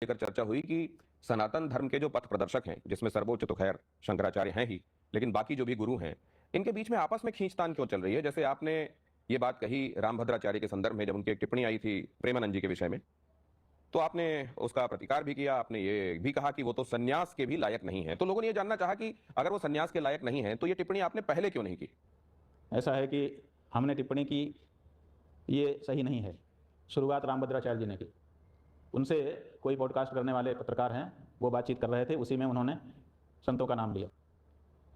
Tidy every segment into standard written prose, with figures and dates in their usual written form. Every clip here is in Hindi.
लेकर चर्चा हुई कि सनातन धर्म के जो पथ प्रदर्शक हैं, जिसमें सर्वोच्च तो खैर शंकराचार्य हैं ही, लेकिन बाकी जो भी गुरु हैं, इनके बीच में आपस में खींचतान क्यों चल रही है? जैसे आपने ये बात कही रामभद्राचार्य के संदर्भ में, जब उनकी एक टिप्पणी आई थी प्रेमानंद जी के विषय में, तो आपने उसका प्रतिकार भी किया। आपने ये भी कहा कि वो तो सन्यास के भी लायक नहीं है। तो लोगों ने ये जानना चाहा कि अगर वो सन्यास के लायक नहीं है तो ये टिप्पणी आपने पहले क्यों नहीं की? ऐसा है कि हमने टिप्पणी की, ये सही नहीं है। शुरुआत रामभद्राचार्य जी ने की। उनसे कोई पॉडकास्ट करने वाले पत्रकार हैं, वो बातचीत कर रहे थे, उसी में उन्होंने संतों का नाम लिया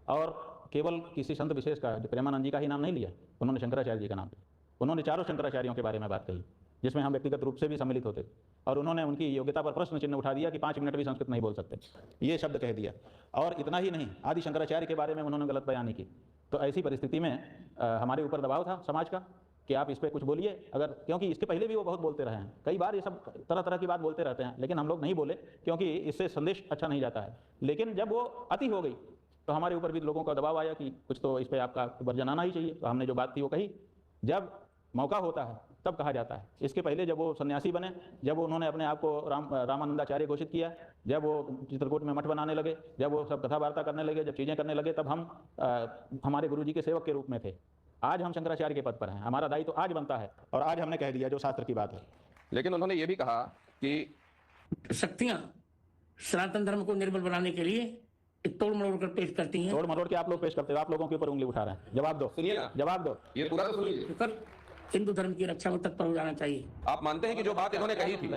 और केवल किसी संत विशेष का, जो प्रेमानंद जी का ही नाम नहीं लिया, उन्होंने शंकराचार्य जी का नाम लिया। उन्होंने चारों शंकराचार्यों के बारे में बात कही, जिसमें हम व्यक्तिगत रूप से भी सम्मिलित होते, और उन्होंने उनकी योग्यता पर प्रश्न चिन्ह उठा दिया कि 5 मिनट भी संस्कृत नहीं बोल सकते, ये शब्द कह दिया। और इतना ही नहीं, आदि शंकराचार्य के बारे में उन्होंने गलत बयानी की। तो ऐसी परिस्थिति में हमारे ऊपर दबाव था समाज का कि आप इस पर कुछ बोलिए, अगर, क्योंकि इसके पहले भी वो बहुत बोलते रहे हैं, कई बार ये सब तरह तरह की बात बोलते रहते हैं, लेकिन हम लोग नहीं बोले क्योंकि इससे संदेश अच्छा नहीं जाता है। लेकिन जब वो अति हो गई तो हमारे ऊपर भी लोगों का दबाव आया कि कुछ तो इस पर आपका वर्जन आना ही चाहिए। तो हमने जो बात थी वो कही। जब मौका होता है तब कहा जाता है। इसके पहले जब वो सन्यासी बने, जब उन्होंने अपने आप को रामानंदाचार्य घोषित किया, जब वो चित्रकूट में मठ बनाने लगे, जब वो सब कथा वार्ता करने लगे, जब चीज़ें करने लगे, तब हम हमारे गुरुजी के सेवक के रूप में थे। आज हम शंकराचार्य के पद पर हैं, हमारा दायित्व तो आज बनता है, और आज हमने कह दिया जो शास्त्र की बात है। लेकिन उन्होंने ये भी कहा कि शक्तियां सनातन धर्म को निर्बल बनाने के लिए तोड़ मरोड़ कर पेश करती हैं। तोड़ मरोड़ के आप लोग पेश करते हो, आप लोगों के ऊपर उंगली उठा रहे हैं। जवाब दो, सुनिए ना, जवाब दो। ये पूरा तो सुनिए। कर हिंदू धर्म की रक्षा में तत्पर हो जाना चाहिए। आप मानते हैं कि जो बात इन्होंने कही थी,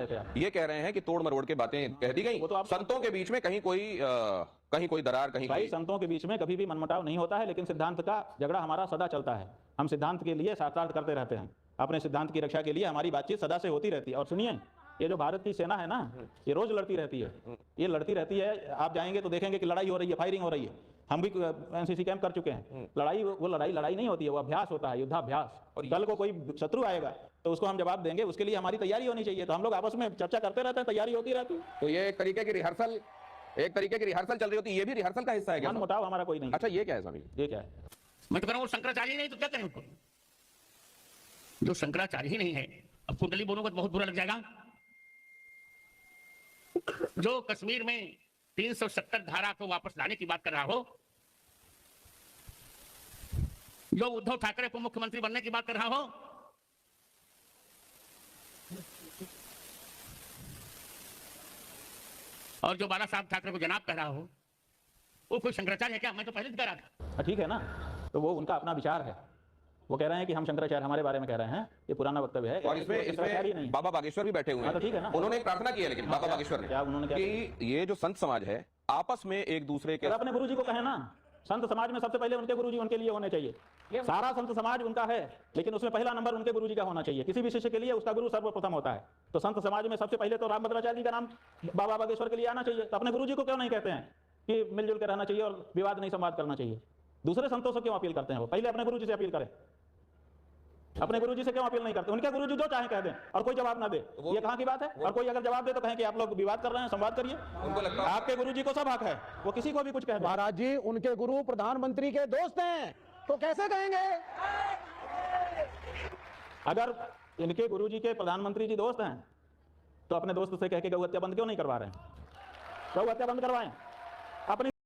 ये कह रहे हैं कि तोड़ मरोड़ के बातें कह दी गई, वो तो आप संतों के बीच में कहीं कोई दरार, कहीं भाई, कोई... संतों के बीच में कभी भी मनमुटाव नहीं होता है, लेकिन सिद्धांत का झगड़ा हमारा सदा चलता है। हम सिद्धांत के लिए शास्त्रार्थ करते रहते हैं, अपने सिद्धांत की रक्षा के लिए हमारी बातचीत सदा से होती रहती है। और सुनिए, ये जो भारत की सेना है ना, ये रोज लड़ती रहती है, ये लड़ती रहती है। आप जाएंगे तो देखेंगे कि लड़ाई हो रही है, फायरिंग हो रही है। हम भी एनसीसी कैंप कर चुके हैं। लड़ाई, वो लड़ाई नहीं होती है, वो अभ्यास होता है, युद्धाभ्यास। और कल को कोई शत्रु आएगा तो उसको हम जवाब देंगे, उसके लिए हमारी तैयारी होनी चाहिए। तो हम लोग आपस में चर्चा करते रहते हैं, तैयारी होती रहती है। तो ये एक तरीके की रिहर्सल चल रही होती है। ये भी रिहर्सल का हिस्सा है क्या? मनमुटाव हमारा कोई नहीं। अच्छा, ये क्या है स्वामी? ये क्या है? मैं तो कह रहा हूँ शंकराचार्य नहीं तो क्या करें उसको, जो शंकराचार्य ही नहीं है। अब कुंडली बोलूंगा तो बहुत बुरा लग जाएगा। जो कश्मीर में 370 धारा को वापस लाने की बात कर रहा हो, जो उद्धव ठाकरे को मुख्यमंत्री बनने की बात कर रहा हो, और जो बाला साहब ठाकरे को जनाब कह रहा हो, वो कोई शंकराचार्य है क्या? मैं तो पहले कह रहा था। ठीक है ना, तो वो उनका अपना विचार है। वो कह रहे हैं कि हम शंकराचार्य हमारे बारे में कह रहे हैं, ये पुराना वक्तव्य है। और इसमें बाबा बागेश्वर भी बैठे हुए हैं। तो ठीक है ना, उन्होंने एक प्रार्थना की है, लेकिन बाबा बागेश्वर ने क्या उन्होंने क्या कि ये जो संत समाज है आपस में एक दूसरे के... अपने गुरुजी को कहे ना, संत समाज में सबसे पहले उनके गुरुजी उनके लिए होने चाहिए। सारा संत समाज उनका है, लेकिन उसमें पहला नंबर उनके गुरुजी का होना चाहिए। किसी भी शिष्य के लिए उसका गुरु सर्वप्रथम होता है। तो संत समाज में सबसे पहले तो रामभद्राचार्य जी का नाम बाबा बागेश्वर के लिए आना चाहिए। तो अपने गुरुजी को क्यों नहीं कहते हैं कि मिलजुल के रहना चाहिए और विवाद नहीं संवाद करना चाहिए? दूसरे संतों से क्यों अपील करते हैं? वो पहले अपने गुरुजी से अपील करें। अपने गुरुजी से क्यों अपील नहीं करते? उनके गुरुजी जो चाहे कह दें और कोई जवाब ना दे, ये कहां की बात है? और कोई अगर जवाब दे तो कहें कि आप लोग विवाद कर रहे हैं, संवाद करिए। उनको लगता है आपके गुरुजी को सब हक है, वो किसी को भी कुछ कह दे। महाराज जी, उनके गुरु प्रधानमंत्री के दोस्त हैं, तो कैसे कहेंगे? अगर इनके गुरुजी के प्रधानमंत्री जी दोस्त हैं तो अपने दोस्त से कह के गौ हत्या बंद क्यों नहीं करवा रहे हैं? गौ हत्या बंद करवाएं।